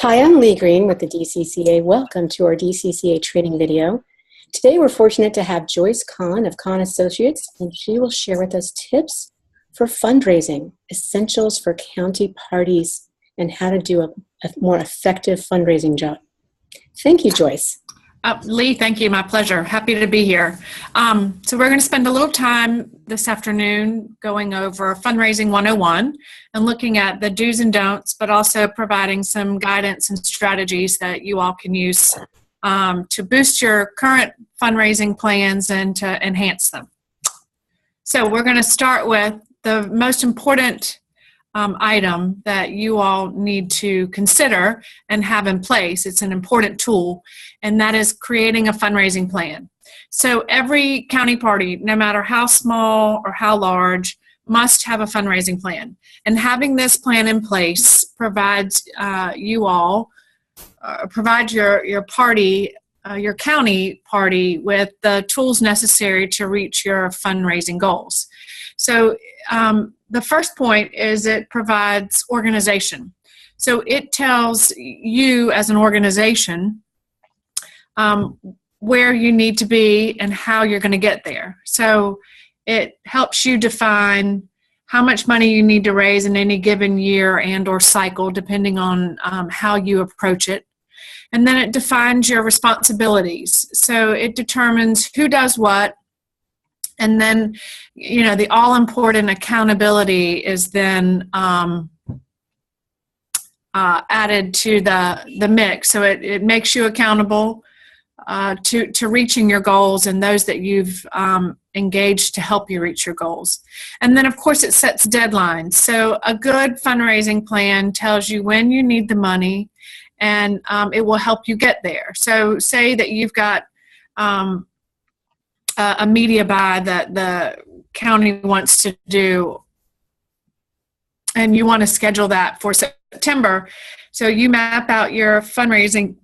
Hi, I'm Lee Green with the DCCA. Welcome to our DCCA training video. Today we're fortunate to have Joyce Kohn of Kohn Associates, and she will share with us tips for fundraising, essentials for county parties, and how to do a more effective fundraising job. Thank you, Joyce. Lee, thank you. My pleasure. Happy to be here. So we're going to spend a little time this afternoon going over Fundraising 101 and looking at the do's and don'ts, but also providing some guidance and strategies that you all can use to boost your current fundraising plans and to enhance them. So we're going to start with the most important item that you all need to consider and have in place. It's an important tool, and that is creating a fundraising plan. So every county party, no matter how small or how large, must have a fundraising plan. And having this plan in place provides you all, provide your party, your county party with the tools necessary to reach your fundraising goals. So the first point is it provides organization. So it tells you as an organization where you need to be and how you're going to get there. So it helps you define how much money you need to raise in any given year and or cycle, depending on how you approach it. And then it defines your responsibilities. So it determines who does what. And then, the all-important accountability is then added to the mix. So it makes you accountable to reaching your goals and those that you've engaged to help you reach your goals. And then, of course, it sets deadlines. So a good fundraising plan tells you when you need the money, and it will help you get there. So say that you've got a media buy that the county wants to do, and you want to schedule that for September. So you map out your fundraising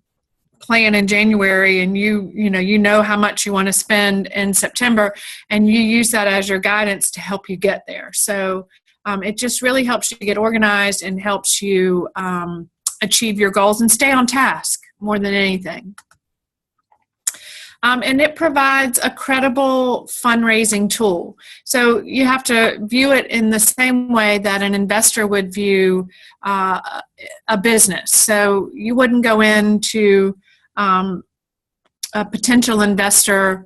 plan in January, and you know how much you want to spend in September, and you use that as your guidance to help you get there. So it just really helps you get organized and helps you achieve your goals and stay on task more than anything. And it provides a credible fundraising tool. So you have to view it in the same way that an investor would view a business. So you wouldn't go into a potential investor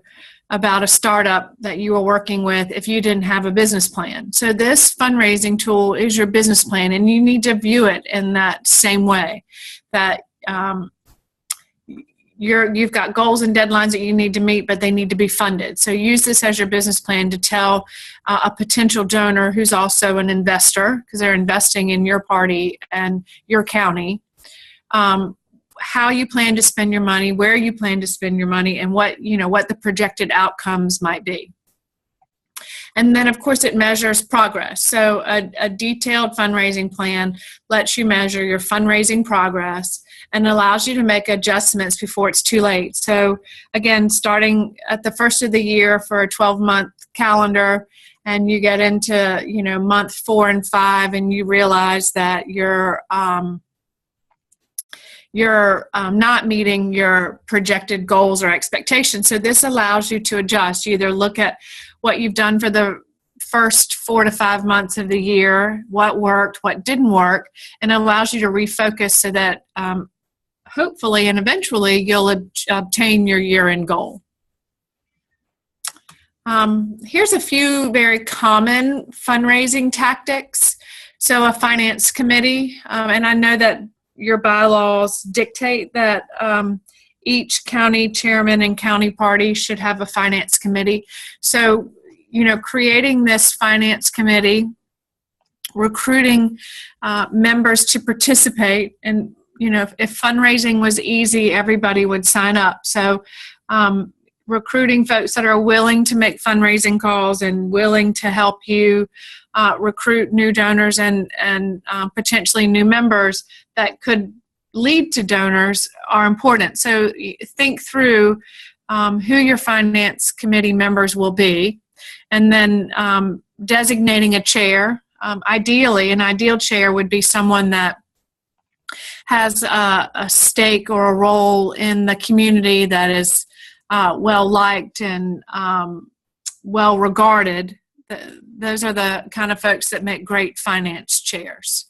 about a startup that you were working with if you didn't have a business plan. So this fundraising tool is your business plan, and you need to view it in that same way, that you've got goals and deadlines that you need to meet, but they need to be funded. So use this as your business plan to tell a potential donor who's also an investor, because they're investing in your party and your county, how you plan to spend your money, where you plan to spend your money, and what the projected outcomes might be. And then, of course, it measures progress. So a detailed fundraising plan lets you measure your fundraising progress and allows you to make adjustments before it's too late. So, again, starting at the first of the year for a 12-month calendar, and you get into, month 4 and 5, and you realize that you're not meeting your projected goals or expectations. So this allows you to adjust. You either look at what you've done for the first 4 to 5 months of the year, what worked, what didn't work, and allows you to refocus so that hopefully and eventually you'll obtain your year-end goal. Here's a few very common fundraising tactics. So a finance committee, and I know that your bylaws dictate that each county chairman and county party should have a finance committee. So, creating this finance committee, recruiting members to participate, and, if fundraising was easy, everybody would sign up. So, recruiting folks that are willing to make fundraising calls and willing to help you recruit new donors and potentially new members that could lead to donors are important. So think through who your finance committee members will be, and then designating a chair. Ideally, an ideal chair would be someone that has a stake or a role in the community that is well liked and well regarded, those are the kind of folks that make great finance chairs.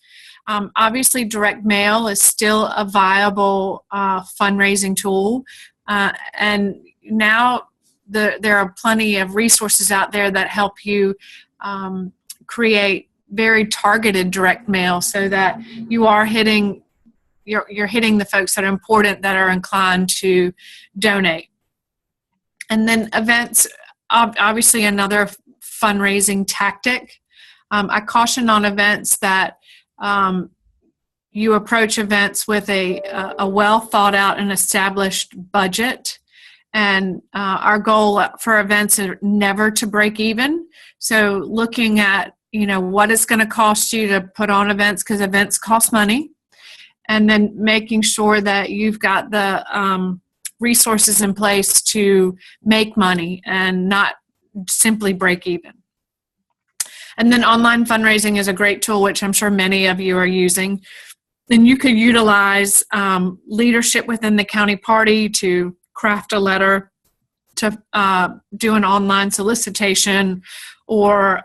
Obviously, direct mail is still a viable fundraising tool, and now there are plenty of resources out there that help you create very targeted direct mail so that you are hitting you're hitting the folks that are important, that are inclined to donate. And then events, obviously another fundraising tactic. I caution on events that you approach events with a well thought out and established budget. And our goal for events is never to break even. So looking at, what it's going to cost you to put on events, because events cost money, and then making sure that you've got the resources in place to make money and not simply break even. And then online fundraising is a great tool, which I'm sure many of you are using. And you could utilize leadership within the county party to craft a letter, to do an online solicitation, or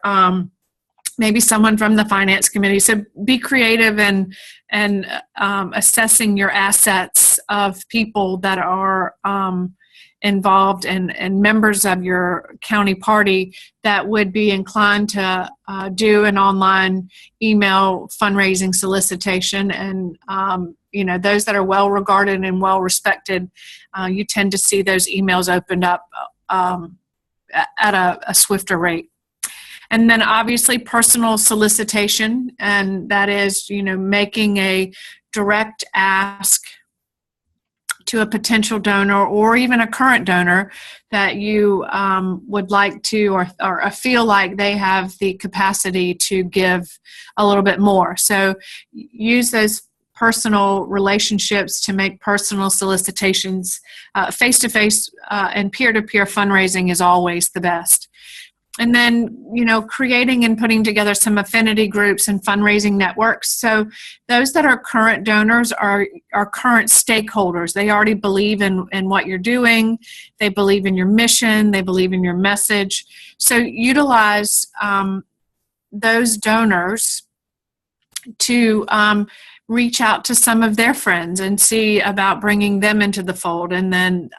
maybe someone from the finance committee. So be creative and assessing your assets of people that are involved and members of your county party that would be inclined to do an online email fundraising solicitation. And those that are well regarded and well respected, you tend to see those emails opened up at a swifter rate. And then obviously personal solicitation, and that is, making a direct ask to a potential donor or even a current donor that you would like to or feel like they have the capacity to give a little bit more. So use those personal relationships to make personal solicitations. Face-to-face and peer-to-peer fundraising is always the best. And then, creating and putting together some affinity groups and fundraising networks. So those that are current donors are current stakeholders. They already believe in what you're doing. They believe in your mission. They believe in your message. So utilize those donors to reach out to some of their friends and see about bringing them into the fold, and then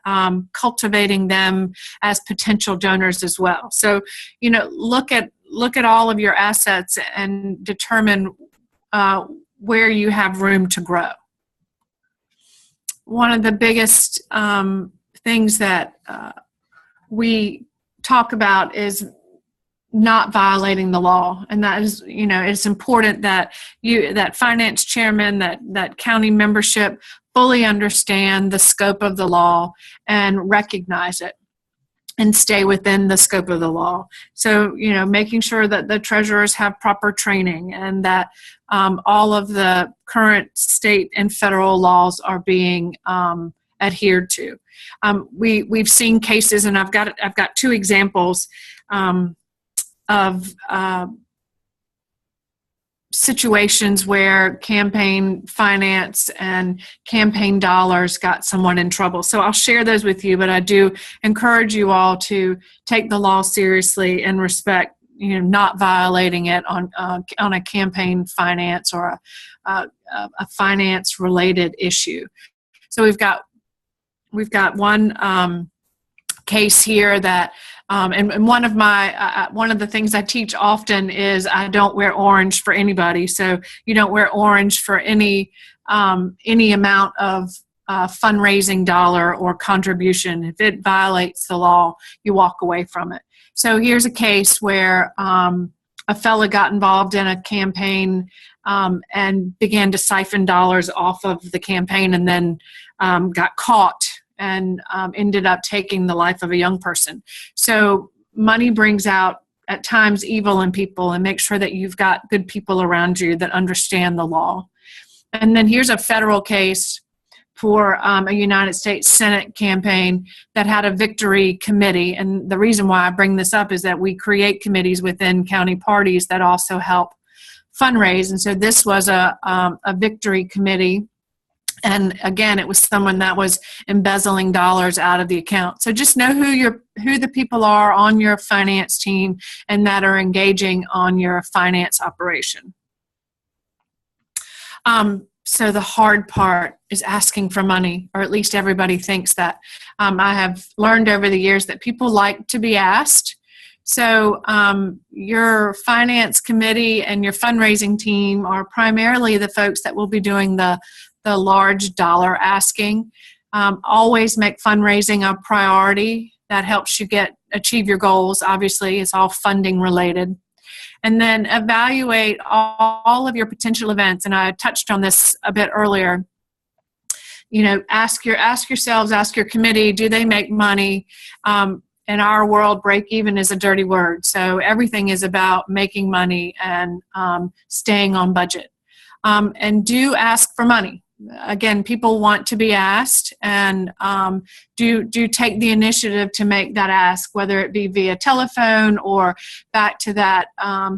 cultivating them as potential donors as well. So, look at all of your assets and determine where you have room to grow. One of the biggest things that we talk about is not violating the law, and that is, it's important that that finance chairman, that county membership fully understand the scope of the law and recognize it and stay within the scope of the law. So, making sure that the treasurers have proper training and that all of the current state and federal laws are being adhered to. We've seen cases, and I've got two examples of situations where campaign finance and campaign dollars got someone in trouble. So I'll share those with you, but I do encourage you all to take the law seriously and respect, not violating it on a campaign finance or a finance related issue. So we've got one case here that and one of the things I teach often is I don't wear orange for anybody. So you don't wear orange for any amount of fundraising dollar or contribution. If it violates the law, you walk away from it. So here's a case where a fella got involved in a campaign and began to siphon dollars off of the campaign, and then got caught and ended up taking the life of a young person. So money brings out, at times, evil in people, and make sure that you've got good people around you that understand the law. And then here's a federal case for a United States Senate campaign that had a victory committee. And the reason why I bring this up is that we create committees within county parties that also help fundraise. And so this was a victory committee. And again, it was someone that was embezzling dollars out of the account. So just know who the people are on your finance team and that are engaging on your finance operation. So the hard part is asking for money, or at least everybody thinks that. I have learned over the years that people like to be asked. So your finance committee and your fundraising team are primarily the folks that will be doing the large dollar asking. Always make fundraising a priority. That helps you achieve your goals. Obviously, it's all funding related. And then evaluate all of your potential events. And I touched on this a bit earlier. You know, ask yourselves, ask your committee, do they make money? In our world, break even is a dirty word. So everything is about making money and staying on budget. And do ask for money. Again, people want to be asked, and do take the initiative to make that ask, whether it be via telephone or back to that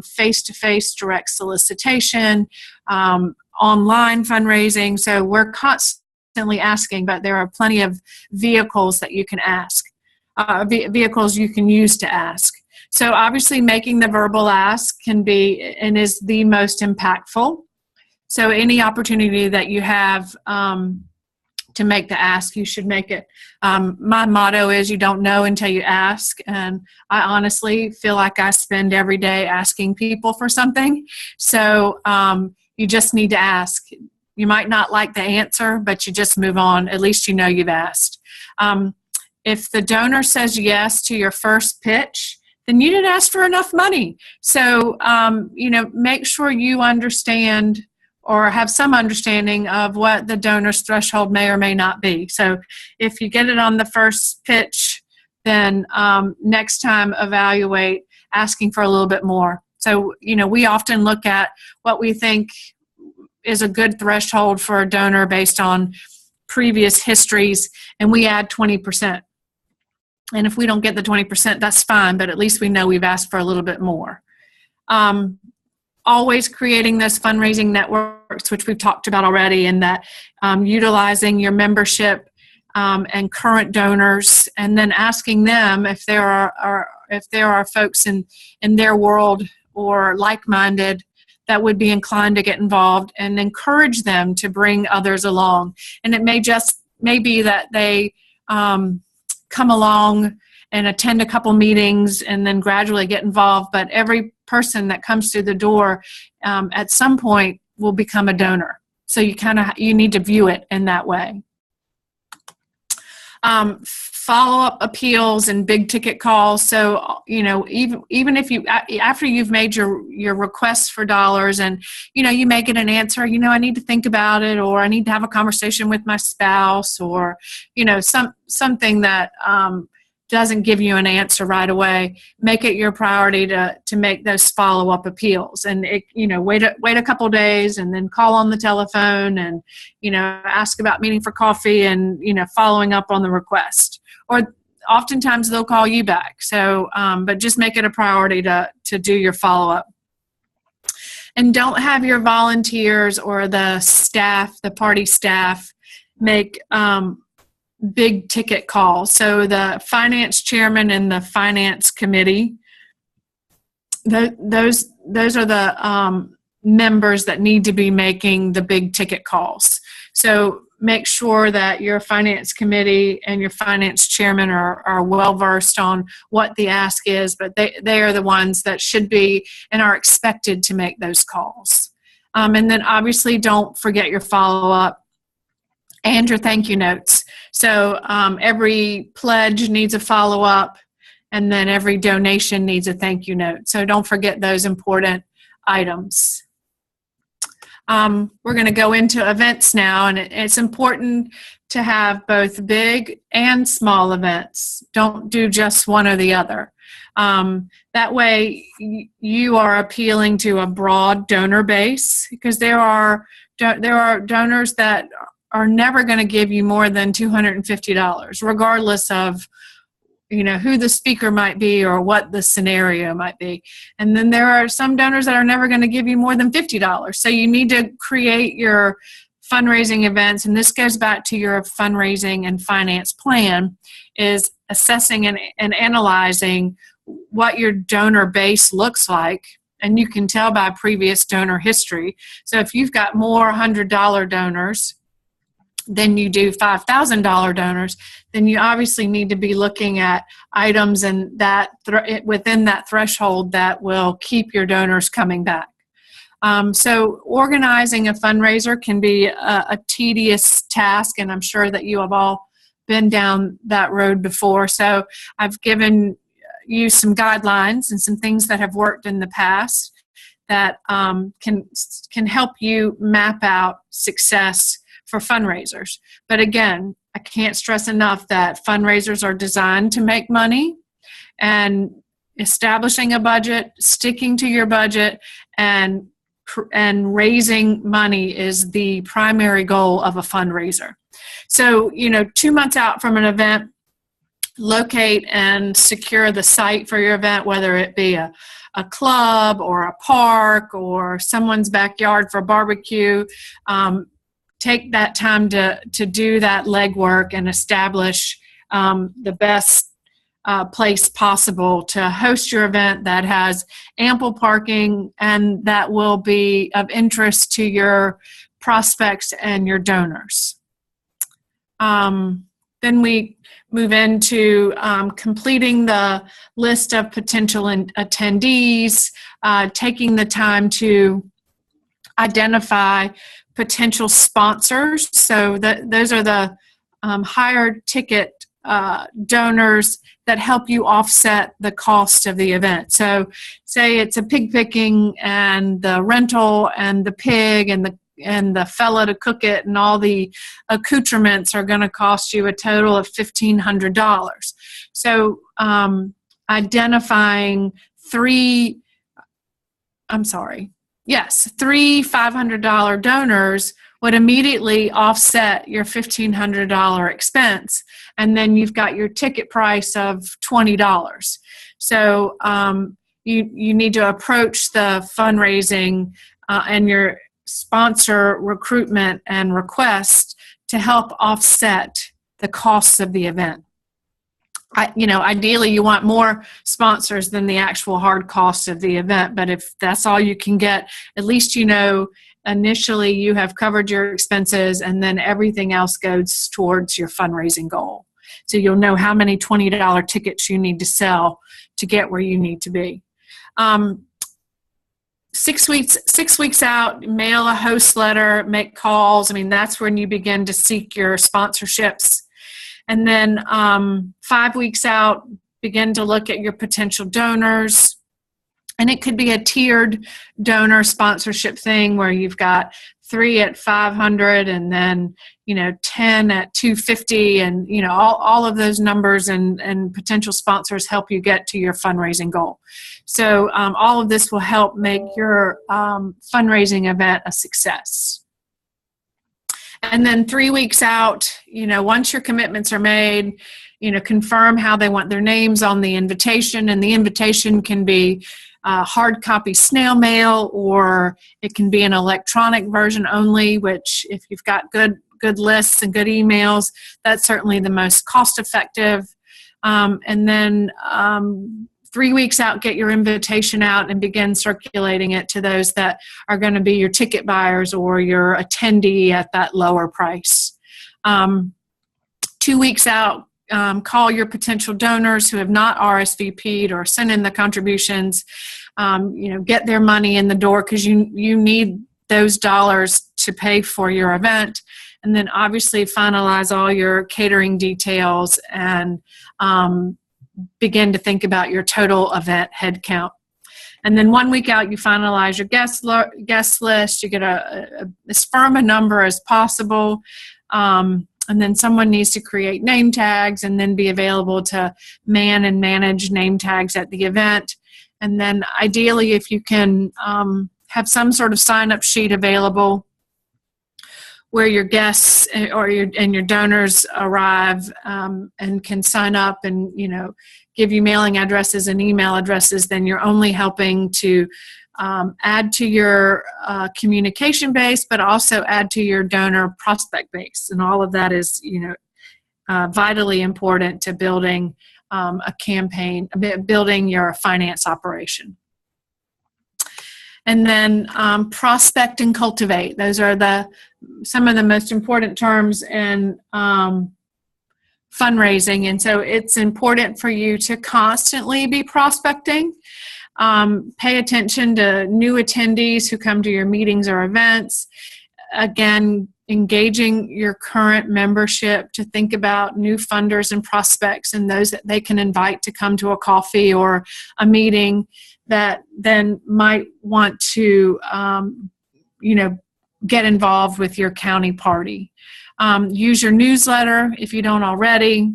face-to-face direct solicitation, online fundraising. So we're constantly asking, but there are plenty of vehicles that you can ask, vehicles you can use to ask. So obviously making the verbal ask can be and is the most impactful. So any opportunity that you have to make the ask, you should make it. My motto is you don't know until you ask. And I honestly feel like I spend every day asking people for something. So you just need to ask. You might not like the answer, but you just move on. At least you know you've asked. If the donor says yes to your first pitch, then you didn't ask for enough money. So, make sure you understand or have some understanding of what the donor's threshold may or may not be. So if you get it on the first pitch, then next time evaluate asking for a little bit more. So, we often look at what we think is a good threshold for a donor based on previous histories, and we add 20%. And if we don't get the 20%, that's fine, but at least we know we've asked for a little bit more. Always creating those fundraising networks, which we've talked about already, and that utilizing your membership and current donors, and then asking them if there are folks in their world or like-minded that would be inclined to get involved, and encourage them to bring others along. And it may be that they come along and attend a couple meetings and then gradually get involved, but every person that comes through the door at some point will become a donor. So you need to view it in that way. Follow-up appeals and big ticket calls. So, even if after you've made your requests for dollars and, you may get an answer, I need to think about it, or I need to have a conversation with my spouse, or, something that doesn't give you an answer right away, make it your priority to make those follow-up appeals. And wait a couple days, and then call on the telephone, and ask about meeting for coffee, and following up on the request. Or oftentimes they'll call you back. So, but just make it a priority to do your follow-up. And don't have your volunteers or the staff, the party staff, make big ticket calls. So the finance chairman and the finance committee, those are the members that need to be making the big ticket calls. So make sure that your finance committee and your finance chairman are well versed on what the ask is, but they are the ones that should be and are expected to make those calls. And then obviously don't forget your follow-up and your thank you notes. So every pledge needs a follow-up, and then every donation needs a thank you note. So don't forget those important items. We're going to go into events now, and it's important to have both big and small events. Don't do just one or the other. That way you are appealing to a broad donor base, because there are donors that are never going to give you more than $250, regardless of who the speaker might be or what the scenario might be. And then there are some donors that are never going to give you more than $50. So you need to create your fundraising events, and this goes back to your fundraising and finance plan, is assessing and analyzing what your donor base looks like. And you can tell by previous donor history. So if you've got more $100 donors than you do $5,000 donors, then you obviously need to be looking at items and that within that threshold that will keep your donors coming back. So organizing a fundraiser can be a tedious task, and I'm sure that you have all been down that road before. So I've given you some guidelines and some things that have worked in the past that can help you map out success for fundraisers. But again, I can't stress enough that fundraisers are designed to make money, and establishing a budget, sticking to your budget, and raising money is the primary goal of a fundraiser. So, 2 months out from an event, locate and secure the site for your event, whether it be a club or a park or someone's backyard for a barbecue. Take that time to do that legwork and establish the best place possible to host your event that has ample parking and that will be of interest to your prospects and your donors. Then we move into completing the list of potential attendees, taking the time to identify potential sponsors. So those are the higher ticket donors that help you offset the cost of the event. So say it's a pig picking, and the rental and the pig and the fella to cook it and all the accoutrements are going to cost you a total of $1,500. So identifying three $500 donors would immediately offset your $1,500 expense, and then you've got your ticket price of $20. So you need to approach the fundraising and your sponsor recruitment and request to help offset the costs of the event. Ideally you want more sponsors than the actual hard cost of the event, but if that's all you can get, at least initially you have covered your expenses, and then everything else goes towards your fundraising goal. So you'll know how many $20 tickets you need to sell to get where you need to be. 6 weeks out, mail a host letter, make calls. That's when you begin to seek your sponsorships. And then 5 weeks out, begin to look at your potential donors. And it could be a tiered donor sponsorship thing where you've got 3 at $500 and then 10 at $250, and all of those numbers and potential sponsors help you get to your fundraising goal. So all of this will help make your fundraising event a success. And then 3 weeks out, once your commitments are made, confirm how they want their names on the invitation, and the invitation can be hard copy snail mail, or it can be an electronic version only, which if you've got good lists and good emails, that's certainly the most cost effective. And then 3 weeks out, get your invitation out and begin circulating it to those that are going to be your ticket buyers or your attendee at that lower price. 2 weeks out, call your potential donors who have not RSVP'd or sent in the contributions. Get their money in the door, because you need those dollars to pay for your event. And then obviously finalize all your catering details and begin to think about your total event head count. And then 1 week out, you finalize your guest list. You get as firm a number as possible. And then someone needs to create name tags and then be available to man and manage name tags at the event. And then ideally, if you can have some sort of sign-up sheet available where your guests or your donors arrive, and can sign up and, give you mailing addresses and email addresses, then you're only helping to add to your communication base, but also add to your donor prospect base. And all of that is, vitally important to building a campaign, building your finance operation. And then prospect and cultivate. Those are some of the most important terms in fundraising. And so it's important for you to constantly be prospecting. Pay attention to new attendees who come to your meetings or events. Again, engaging your current membership to think about new funders and prospects and those that they can invite to come to a coffee or a meeting that then might want to, get involved with your county party. Use your newsletter if you don't already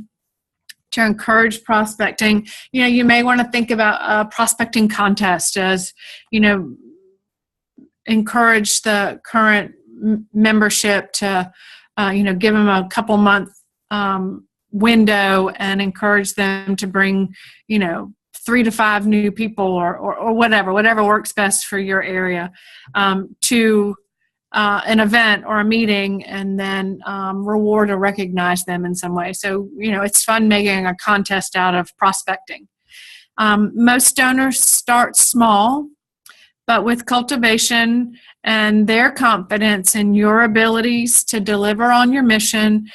to encourage prospecting. You may want to think about a prospecting contest as, encourage the current membership to, give them a couple month window and encourage them to bring, 3 to 5 new people or whatever works best for your area, to an event or a meeting, and then reward or recognize them in some way. So, it's fun making a contest out of prospecting. Most donors start small, but with cultivation and their confidence in your abilities to deliver on your mission,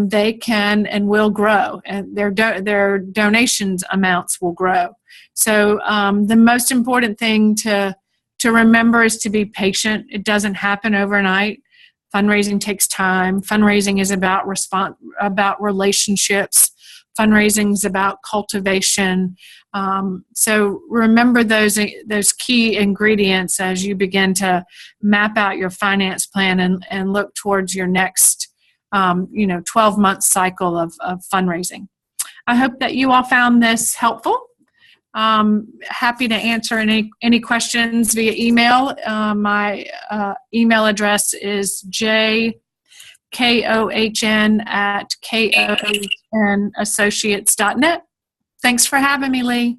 they can and will grow, and their donations amounts will grow. So the most important thing to remember is to be patient. It doesn't happen overnight. Fundraising takes time. Fundraising is about relationships. Fundraising is about cultivation. So remember those key ingredients as you begin to map out your finance plan and look towards your next 12-month cycle of fundraising. I hope that you all found this helpful. Happy to answer any questions via email. My email address is jkohn@kohnassociates.net. Thanks for having me, Lee.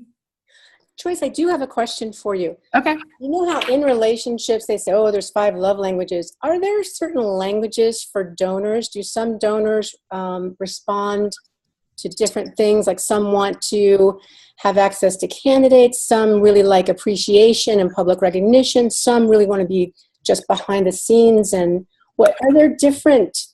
Joyce, I do have a question for you. Okay. You know how in relationships they say, there's 5 love languages. Are there certain languages for donors? Do some donors respond to different things? Like some want to have access to candidates, some really like appreciation and public recognition, some really want to be just behind the scenes. And what are the different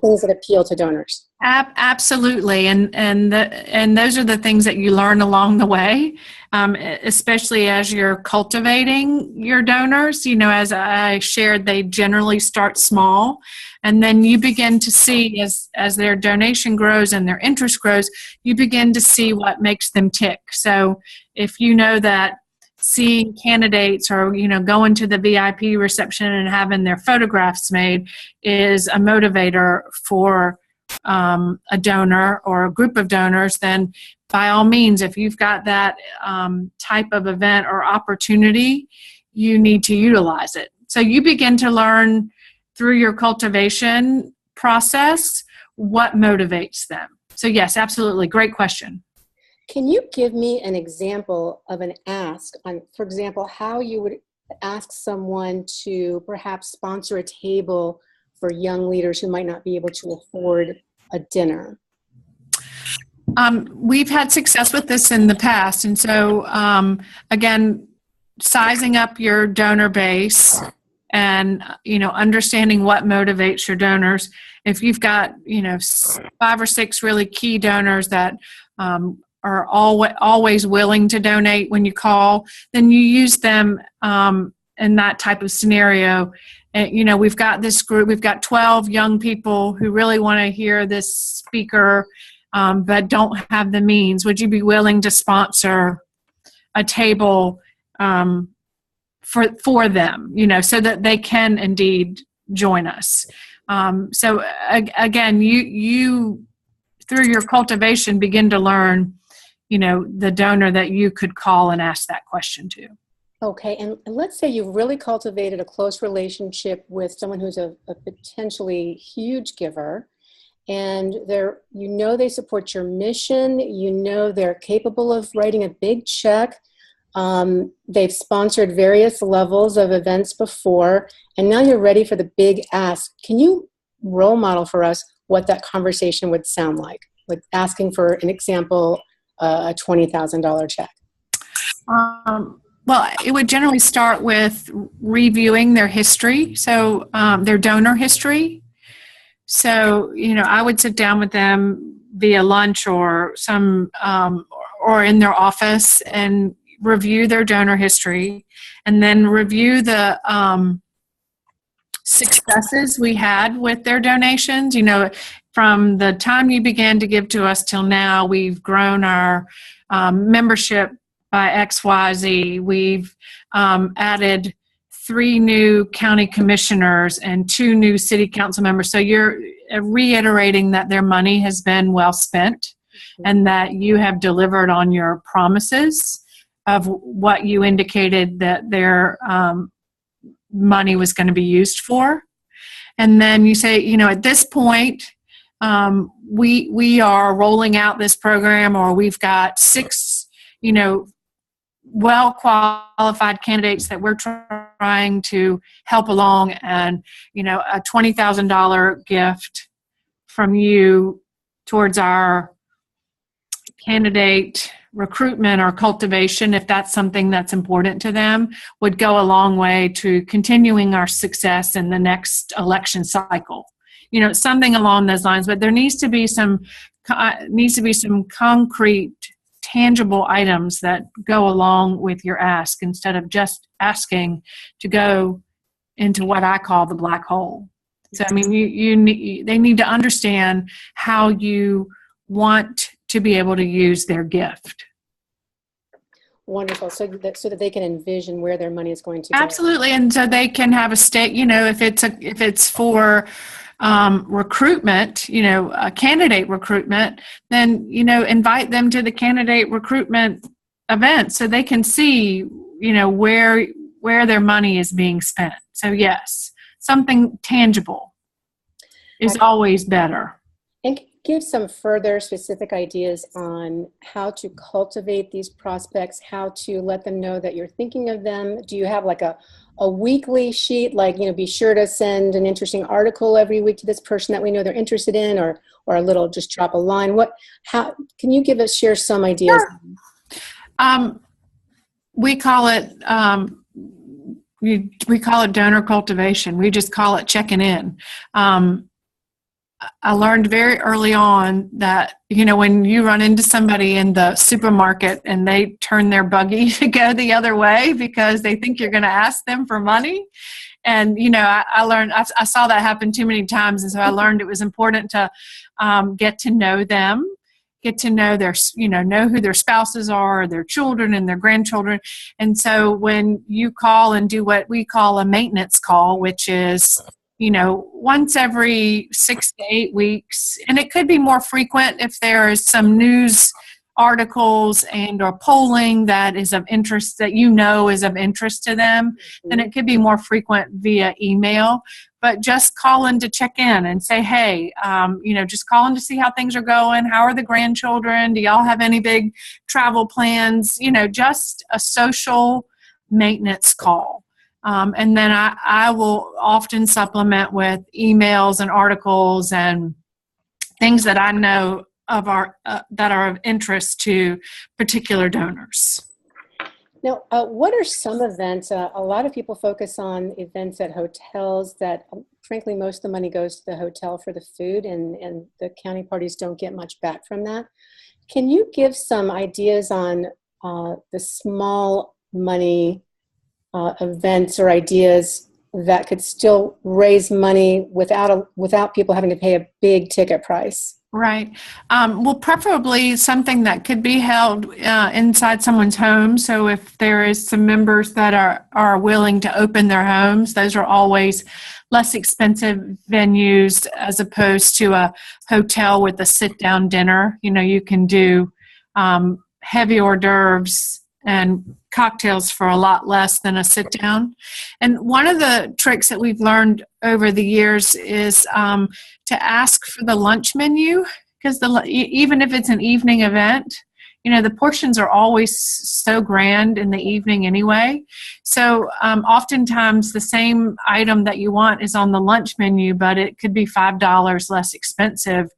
things that appeal to donors? Absolutely, and those are the things that you learn along the way, especially as you're cultivating your donors. As I shared, they generally start small, and then you begin to see as their donation grows and their interest grows, you begin to see what makes them tick. So if you know that seeing candidates or going to the VIP reception and having their photographs made is a motivator for a donor or a group of donors, then by all means, if you've got that type of event or opportunity, you need to utilize it. So you begin to learn through your cultivation process what motivates them. So yes, absolutely. Great question. Can you give me an example of an ask on, for example, how you would ask someone to perhaps sponsor a table for young leaders who might not be able to afford a dinner? We've had success with this in the past. And so, again, sizing up your donor base and, understanding what motivates your donors. If you've got, 5 or 6 really key donors that are always willing to donate when you call, then you use them in that type of scenario. And, we've got this group, we've got 12 young people who really want to hear this speaker, but don't have the means. Would you be willing to sponsor a table for them, so that they can indeed join us? So again, you through your cultivation begin to learn, the donor that you could call and ask that question to. Okay, and let's say you've really cultivated a close relationship with someone who's a potentially huge giver, and they support your mission, they're capable of writing a big check. They've sponsored various levels of events before, and now you're ready for the big ask. Can you role model for us what that conversation would sound like asking for an example, a $20,000 check? Well, it would generally start with reviewing their history, so their donor history. So, I would sit down with them via lunch or or in their office and review their donor history, and then review the successes we had with their donations. From the time you began to give to us till now, we've grown our membership by XYZ. We've added 3 new county commissioners and 2 new city council members. So you're reiterating that their money has been well spent and that you have delivered on your promises of what you indicated that their money was going to be used for. And then you say, at this point, we are rolling out this program, or we've got 6, well-qualified candidates that we're trying to help along, and a $20,000 gift from you towards our candidate recruitment or cultivation, if that's something that's important to them, would go a long way to continuing our success in the next election cycle. Something along those lines. But there needs to be some concrete, tangible items that go along with your ask, instead of just asking to go into what I call the black hole. So, they need to understand how you want to be able to use their gift. Wonderful. So that they can envision where their money is going to go. Absolutely. And so they can have a stake, if it's for recruitment, candidate recruitment, then, invite them to the candidate recruitment event so they can see, where their money is being spent. So yes, something tangible is always better. And give some further specific ideas on how to cultivate these prospects, how to let them know that you're thinking of them. Do you have like a weekly sheet, be sure to send an interesting article every week to this person that we know they're interested in, or a little, just drop a line? How can you share some ideas? Sure. We call it donor cultivation. We just call it checking in. I learned very early on that, when you run into somebody in the supermarket and they turn their buggy to go the other way because they think you're going to ask them for money. And, I learned, I saw that happen too many times. And so I learned it was important to get to know them, get to know know who their spouses are, their children and their grandchildren. And so when you call and do what we call a maintenance call, which is, once every 6 to 8 weeks, and it could be more frequent if there is some news articles and or polling that is of interest, that is of interest to them, then it could be more frequent via email. But just call in to check in and say, hey, just call in to see how things are going. How are the grandchildren? Do y'all have any big travel plans? Just a social maintenance call. And then I will often supplement with emails and articles and things that I know of that are of interest to particular donors. Now, what are some events? A lot of people focus on events at hotels that, frankly, most of the money goes to the hotel for the food, and the county parties don't get much back from that. Can you give some ideas on the small money events or ideas that could still raise money without people having to pay a big ticket price? Right. Well, preferably something that could be held inside someone's home. So if there is some members that are willing to open their homes, those are always less expensive venues as opposed to a hotel with a sit-down dinner. You can do heavy hors d'oeuvres and cocktails for a lot less than a sit down. And one of the tricks that we've learned over the years is to ask for the lunch menu, because even if it's an evening event, the portions are always so grand in the evening anyway. So oftentimes the same item that you want is on the lunch menu, but it could be $5 less expensive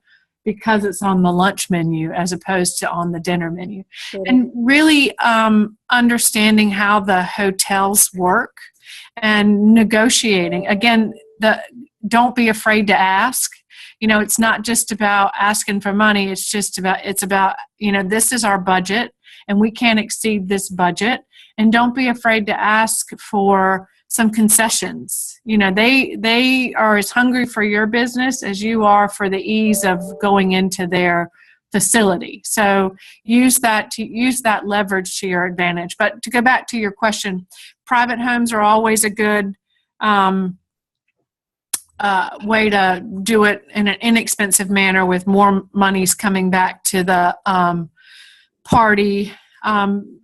because it's on the lunch menu as opposed to on the dinner menu. Mm-hmm. And really understanding how the hotels work and negotiating. Again, don't be afraid to ask. It's not just about asking for money. It's about, this is our budget and we can't exceed this budget. And don't be afraid to ask for some concessions. They are as hungry for your business as you are for the ease of going into their facility. So use that leverage to your advantage. But to go back to your question, private homes are always a good way to do it in an inexpensive manner with more monies coming back to the party.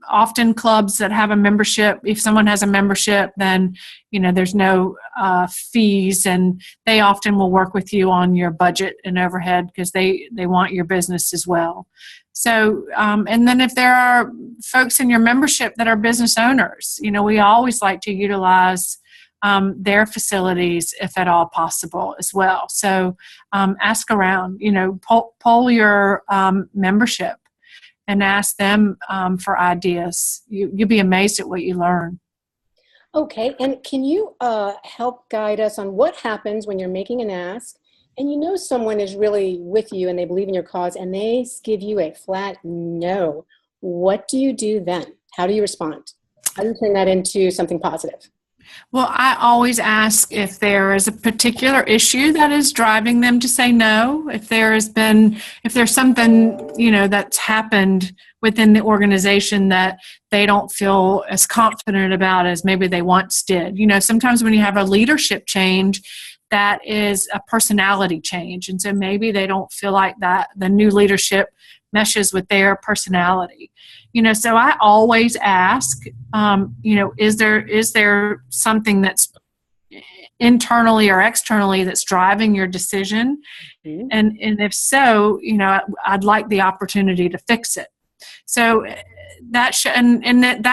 Often clubs that have a membership, if someone has a membership, then there's no fees, and they often will work with you on your budget and overhead because they want your business as well. So and then if there are folks in your membership that are business owners, we always like to utilize their facilities if at all possible as well. So ask around, poll your membership and ask them for ideas. You'll be amazed at what you learn. Okay, and can you help guide us on what happens when you're making an ask and someone is really with you and they believe in your cause and they give you a flat no? What do you do then? How do you respond? How do you turn that into something positive? Well, I always ask if there is a particular issue that is driving them to say no, if there's something, that's happened within the organization that they don't feel as confident about as maybe they once did. Sometimes when you have a leadership change, that is a personality change. And so maybe they don't feel like that the new leadership meshes with their personality. So I always ask, is there something that's internally or externally that's driving your decision? Mm-hmm. And if so, I'd like the opportunity to fix it. So that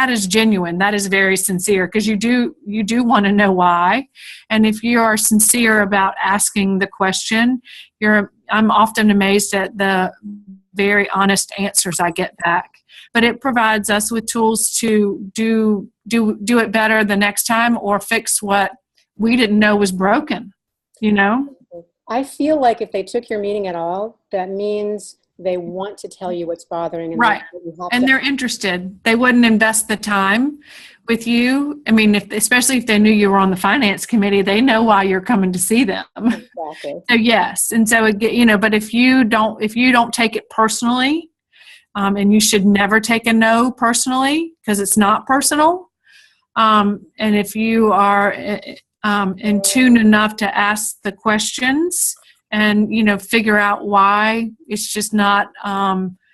is genuine. That is very sincere, because you do want to know why. And if you are sincere about asking the question, I'm often amazed at the very honest answers I get back. But it provides us with tools to do it better the next time, or fix what we didn't know was broken, I feel like if they took your meeting at all, that means they want to tell you what's bothering them. Right. And they're interested. They wouldn't invest the time with you. I mean, especially if they knew you were on the finance committee, they know why you're coming to see them. Exactly. So yes. And so, but if you don't take it personally, and you should never take a no personally, because it's not personal. And if you are in tune enough to ask the questions and, figure out why, it's just not,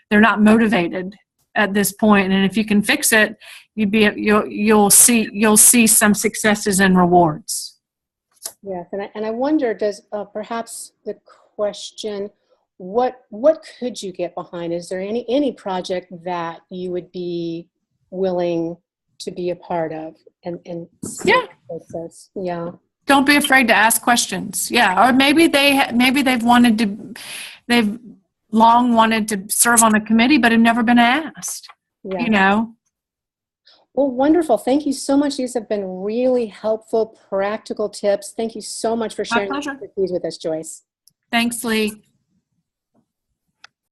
they're not motivated at this point. And if you can fix it, you'll see some successes and rewards. Yes. And I wonder, does perhaps the question, what could you get behind? Is there any project that you would be willing to be a part of and yeah. Process? Yeah. Don't be afraid to ask questions. Yeah. Or maybe they've long wanted to serve on a committee, but have never been asked. Yeah. Well, wonderful. Thank you so much. These have been really helpful, practical tips. Thank you so much for sharing your expertise with us, Joyce. Thanks, Lee.